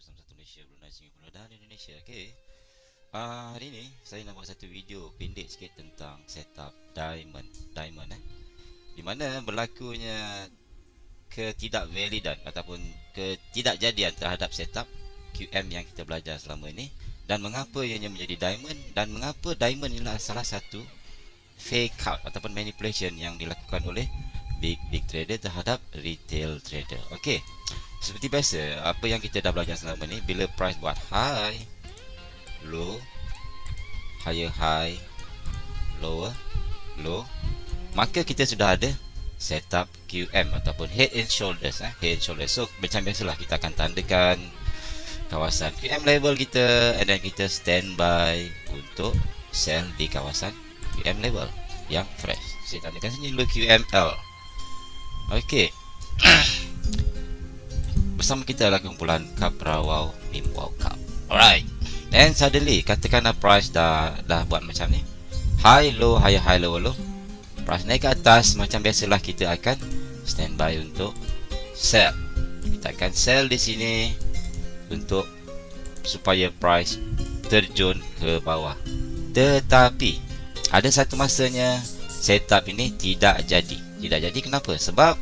bersama satu Malaysia, Brunei, Singapura dan Indonesia. Hari ni saya nak buat satu video pendek sikit tentang setup diamond di mana berlakunya ketidakvalidan ataupun ketidakjadian terhadap setup QM yang kita belajar selama ini, dan mengapa ianya menjadi diamond, dan mengapa diamond ialah salah satu fake out ataupun manipulation yang dilakukan oleh big trader terhadap retail trader. Seperti biasa, apa yang kita dah belajar selama ni, bila price buat high, low, higher high, lower low, maka kita sudah ada setup QM ataupun head and shoulders. So macam biasalah, kita akan tandakan kawasan QM level kita, and then kita standby untuk sell di kawasan QM level yang fresh. Saya tandakan sini dulu QML. Bersama kita adalah kumpulan Cup Rawau Limwau Cup. Alright. And suddenly, katakanlah price dah buat macam ni, high low, high low low. Price naik ke atas, macam biasalah kita akan standby untuk sell. Kita akan sell di sini untuk supaya price terjun ke bawah. Tetapi ada satu masanya setup ini tidak jadi. Kenapa? Sebab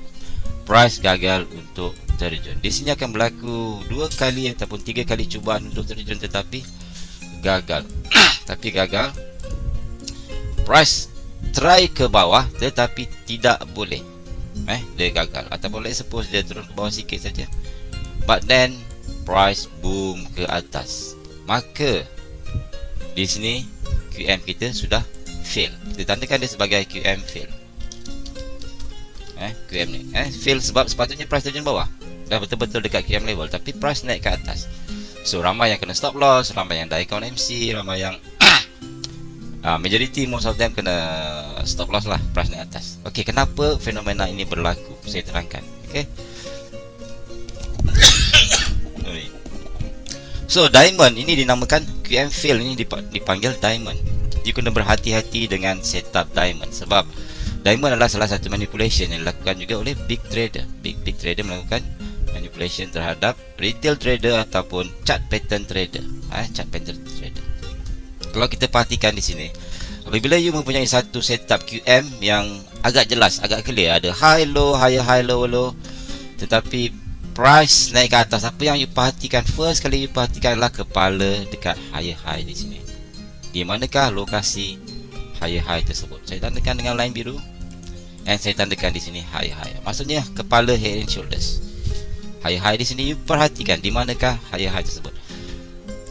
price gagal untuk terjun. Di sini akan berlaku 2 kali ataupun 3 kali cubaan untuk terjun, tetapi gagal. Price try ke bawah tetapi tidak boleh. Dia gagal, ataupun let's suppose dia turun ke bawah sikit saja, but then price boom ke atas. Maka di sini QM kita sudah fail. Kita tandakan dia sebagai QM fail. QM ni fail sebab sepatutnya price terjun bawah, dah betul-betul dekat QM level, tapi price naik ke atas. So ramai yang kena stop loss, ramai yang die count MC, ramai yang majority, most of them kena stop loss lah, price naik atas. Kenapa fenomena ini berlaku? Saya terangkan. So diamond ini dinamakan QM fail, ini dipanggil diamond. You kena berhati-hati dengan setup diamond, sebab diamond adalah salah satu manipulation yang dilakukan juga oleh big trader. Big trader melakukan manipulation terhadap retail trader ataupun chart pattern trader. Kalau kita perhatikan di sini, apabila you mempunyai satu setup QM yang agak jelas, agak clear, ada high low, high low low, tetapi price naik ke atas, apa yang you perhatikan, first kali you perhatikan adalah kepala dekat high di sini. Di manakah lokasi high tersebut? Saya tandakan dengan line biru, and saya tandakan di sini high. Maksudnya kepala head and shoulders. High di sini you perhatikan di manakah high tersebut.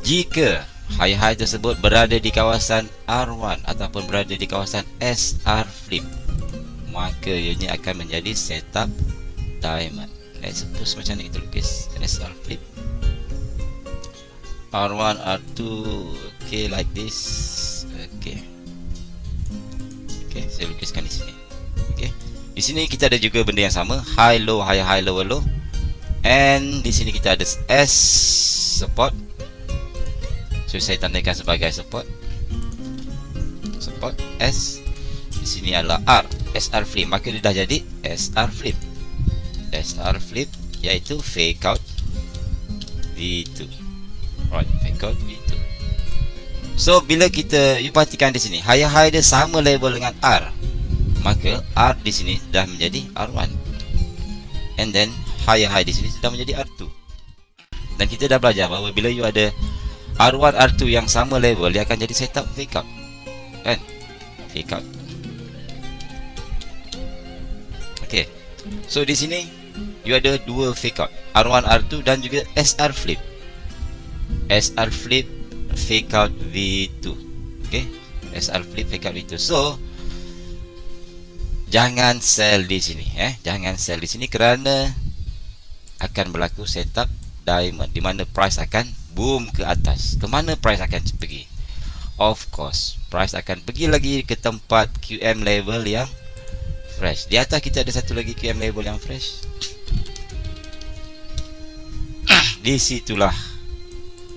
Jika high tersebut berada di kawasan R1 ataupun berada di kawasan SR flip, maka ianya akan menjadi setup diamond. Let's suppose macam ni kita lukis SR flip, R1, R2, like this. Saya lukiskan di sini. Di sini kita ada juga benda yang sama, high low, low. And di sini kita ada S support. So saya tandakan sebagai support S. Di sini adalah R, SR flip, maka dia dah jadi SR flip, iaitu fake out V2. Fake out V2. So bila you perhatikan di sini, high dia sama level dengan R, maka R di sini dah menjadi R1, and then high di sini sudah menjadi R2. Dan kita dah belajar bahawa bila you ada R1, R2 yang sama level, dia akan jadi setup fake out. Fake out. So di sini you ada 2 fake out, R1, R2 dan juga SR flip. Fake out V2. SR flip fake out V2. So jangan sell di sini, kerana akan berlaku setup diamond, di mana price akan boom ke atas. Ke mana price akan pergi? Of course, price akan pergi lagi ke tempat QM level yang fresh. Di atas kita ada satu lagi QM level yang fresh. Di situlah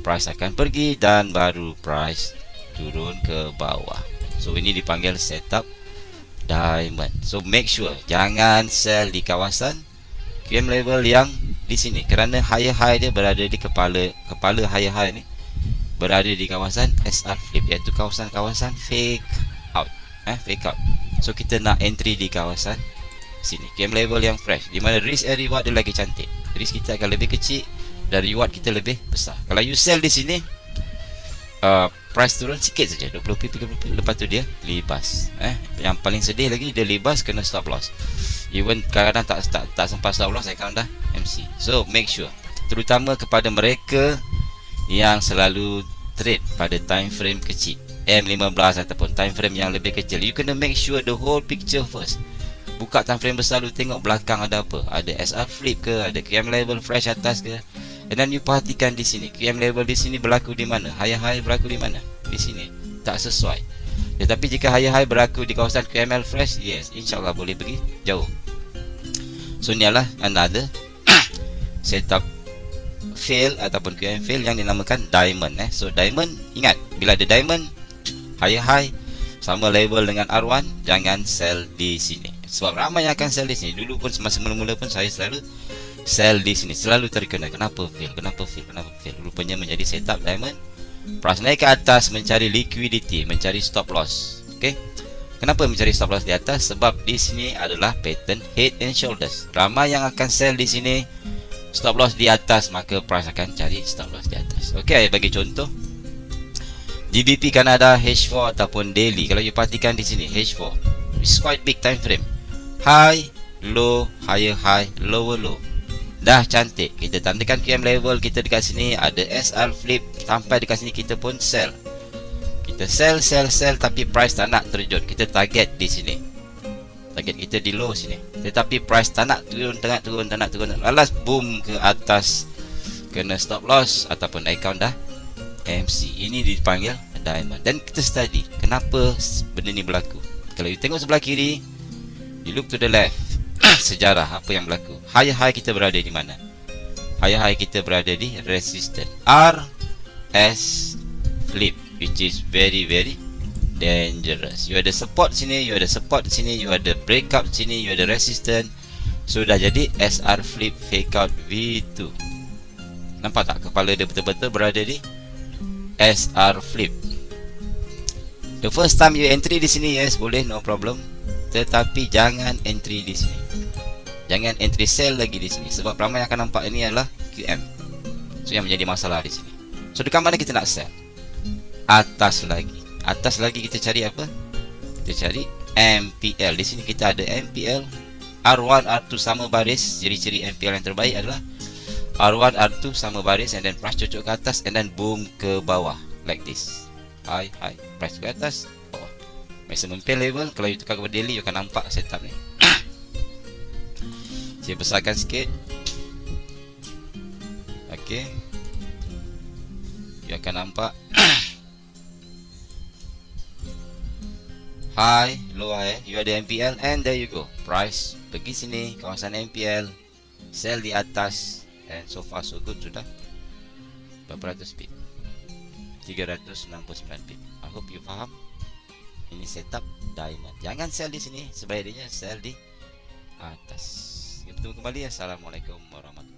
price akan pergi, dan baru price turun ke bawah. So ini dipanggil setup diamond. So make sure jangan sell di kawasan QM level yang di sini kerana higher high dia berada di kepala higher high ni berada di kawasan SR flip, iaitu kawasan-kawasan fake out. Fake out. So kita nak entry di kawasan sini, game level yang fresh, di mana risk and reward dia lagi cantik. Risk kita akan lebih kecil dan reward kita lebih besar. Kalau you sell di sini, price turun sikit saja, 20 pip, 30 pip, lepas tu dia libas. Yang paling sedih lagi, dia libas kena stop loss. Even kadang-kadang tak sempat stop loss, account dah MC. So make sure, terutama kepada mereka yang selalu trade pada time frame kecil, M15 ataupun time frame yang lebih kecil, you kena make sure the whole picture first. Buka time frame besar, lu tengok belakang ada apa, ada SR flip ke, ada QM level fresh atas ke, dan you perhatikan di sini QM level di sini berlaku di mana, high high berlaku di mana, di sini tak sesuai. Tetapi jika high high berlaku di kawasan QML fresh, yes, insyaAllah boleh pergi jauh. So ni adalah another setup fail ataupun QM fail yang dinamakan diamond. So diamond, ingat, bila ada diamond high high sama level dengan R1, jangan sell di sini. Sebab ramai yang akan sell di sini. Dulu pun semasa mula-mula pun saya selalu sell di sini, selalu terkena kenapa fail. Rupanya menjadi setup diamond. Price naik ke atas mencari liquidity, mencari stop loss. Okey. Kenapa mencari stop loss di atas? Sebab di sini adalah pattern head and shoulders. Ramai yang akan sell di sini stop loss di atas, maka price akan cari stop loss di atas. Okey, bagi contoh GBP Canada H4 ataupun daily. Kalau you perhatikan di sini H4, it's quite big time frame. High, low, higher high, lower low. Dah cantik. Kita tandakan QM level kita dekat sini, ada SR flip, sampai dekat sini kita pun sell. Kita sell tapi price tak nak terjun. Kita target di sini. Target kita di low sini. Tetapi price tak nak turun, tak nak turun. Lalas boom ke atas, kena stop loss ataupun account dah MC. Ini dipanggil diamond. Dan kita study kenapa benda ni berlaku. Kalau you tengok sebelah kiri, you look to the left, sejarah apa yang berlaku. High high kita berada di mana? High high kita berada di resistance RS flip, which is very dangerous. You ada support sini, you ada support sini, you ada breakout sini, you ada resistance. Sudah jadi SR flip fake out V2. Nampak tak kepala dia betul-betul berada di SR flip. The first time you entry di sini, yes, boleh, no problem. Tetapi jangan entry di sini. Jangan entry sell lagi di sini. Sebab ramai akan nampak ini adalah QM. So yang menjadi masalah di sini. So dekat mana kita nak sell? Atas lagi. Atas lagi kita cari apa? Kita cari MPL. Di sini kita ada MPL R1, R2 sama baris. Ciri-ciri MPL yang terbaik adalah R1, R2 sama baris, and then price cocok ke atas, and then boom ke bawah like this. High, price ke atas, bawah. Maximum pain level. Kalau you tukar ke daily, you akan nampak setup ni. Saya besarkan sikit. Okey, you akan nampak high, low high. You ada MPL, and there you go. Price pergi sini, kawasan MPL, sell di atas, and so far so good. Sudah berapa ratus pip? 369 pip. I hope you faham. Ini setup diamond. Jangan sell di sini, sebaiknya sell di atas. Kita bertemu kembali. Assalamualaikum warahmatullahi wabarakatuh.